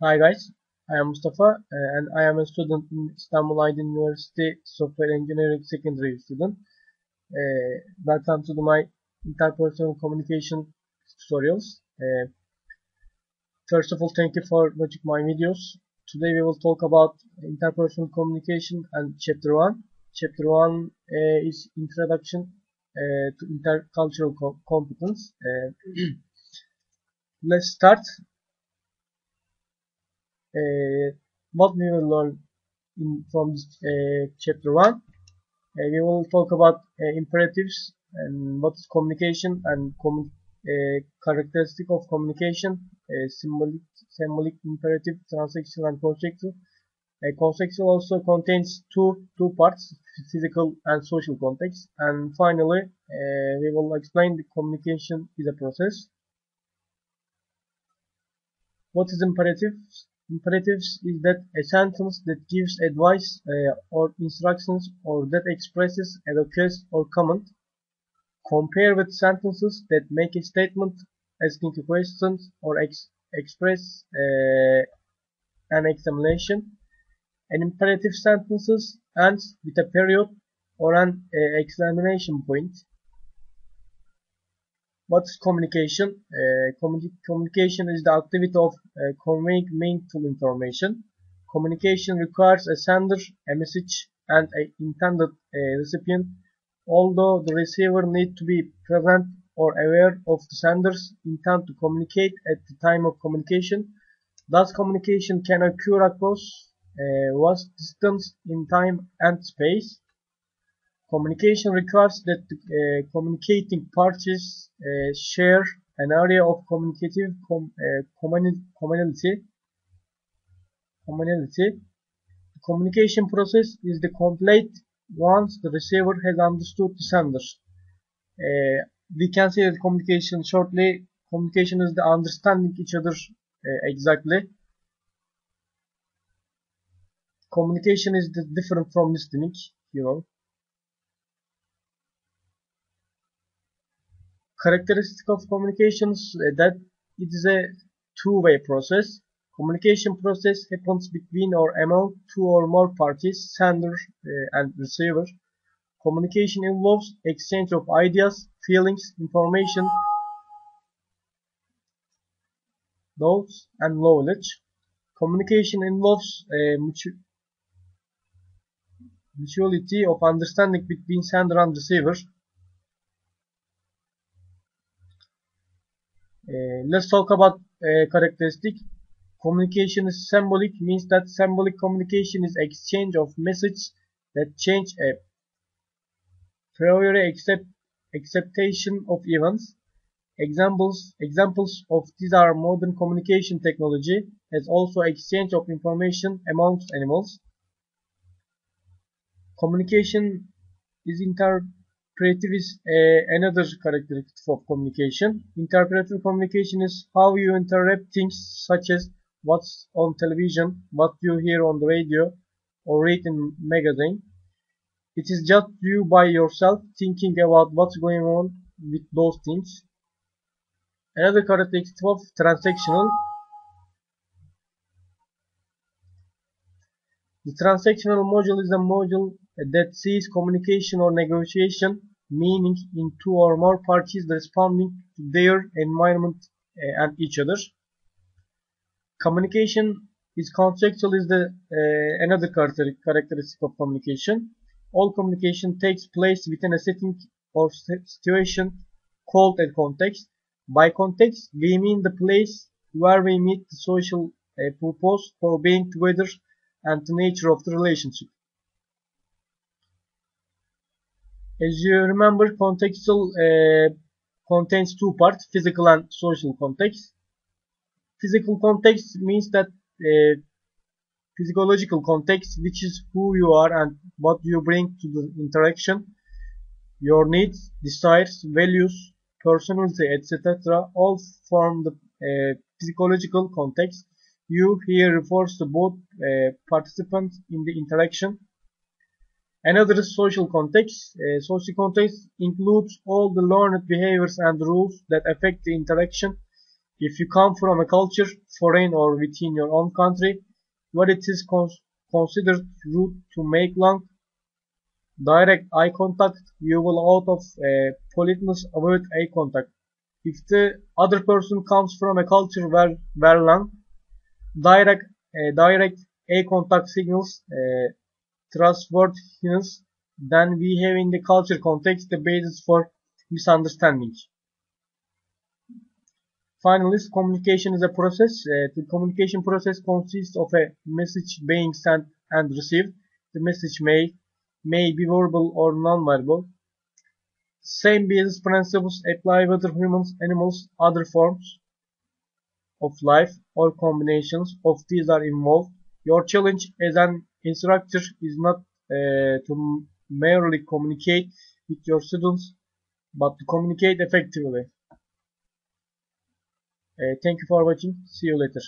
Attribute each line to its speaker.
Speaker 1: Hi guys, I am Mustafa and I am a student in Istanbul Aydın University Software Engineering secondary student. Welcome to my interpersonal communication tutorials. First of all, thank you for watching my videos. Today we will talk about interpersonal communication and Chapter 1. Chapter 1 is Introduction to Intercultural Competence. Let's start. What we will learn from this chapter 1. We will talk about imperatives and what is communication and characteristic of communication, symbolic, imperative, transactional, and conceptual. Conceptual also contains two parts, physical and social context. And finally, we will explain the communication is a process. What is imperatives? Imperatives is that a sentence that gives advice or instructions or that expresses a request or comment. Compare with sentences that make a statement, asking a question or express an explanation. An imperative sentence ends with a period or an exclamation point. What is communication? Communication is the activity of conveying meaningful information. Communication requires a sender, a message, and an intended recipient, although the receiver needs to be present or aware of the sender's intent to communicate at the time of communication. Thus, communication can occur across vast distance in time and space. Communication requires that the communicating parties share an area of communicative commonality. The communication process is the complete once the receiver has understood the sender. We can say that communication shortly, communication is the understanding each other exactly. Communication is different from listening, you know. Characteristic of communications that it is a two-way process. Communication process happens between or among two or more parties, sender and receiver. Communication involves exchange of ideas, feelings, information, thoughts, and knowledge. Communication involves mutuality of understanding between sender and receiver. Let's talk about characteristic. Communication is symbolic, means that symbolic communication is exchange of messages that change a priori acceptation of events. Examples of these are modern communication technology, as also exchange of information amongst animals. Communication is interpretive is another characteristic of communication. Interpretive communication is how you interpret things such as what's on television, what you hear on the radio, or read in magazine. It is just you by yourself thinking about what's going on with those things. Another characteristic of transactional. The transactional module is a module that sees communication or negotiation, meaning in two or more parties responding to their environment and each other. Communication is conceptual is the another characteristic of communication. All communication takes place within a setting or situation called a context. By context, we mean the place where we meet the social purpose for being together and the nature of the relationship. As you remember, contextual contains two parts, physical and social context. Physical context means that physiological context, which is who you are and what you bring to the interaction, your needs, desires, values, personality, etc. all form the physiological context. You here refers to both participants in the interaction. Another is social context. Social context includes all the learned behaviors and rules that affect the interaction. If you come from a culture, foreign or within your own country, where it is considered rude to make long, direct eye contact, you will out of politeness avoid eye contact. If the other person comes from a culture where long, direct eye contact signals trustworthiness, then we have in the culture context the basis for misunderstanding. Finally, communication is a process. The communication process consists of a message being sent and received. The message may be verbal or non-verbal. Same business principles apply whether humans, animals, other forms of life, or combinations of these are involved. Your challenge as an instructor is not to merely communicate with your students, but to communicate effectively. Thank you for watching. See you later.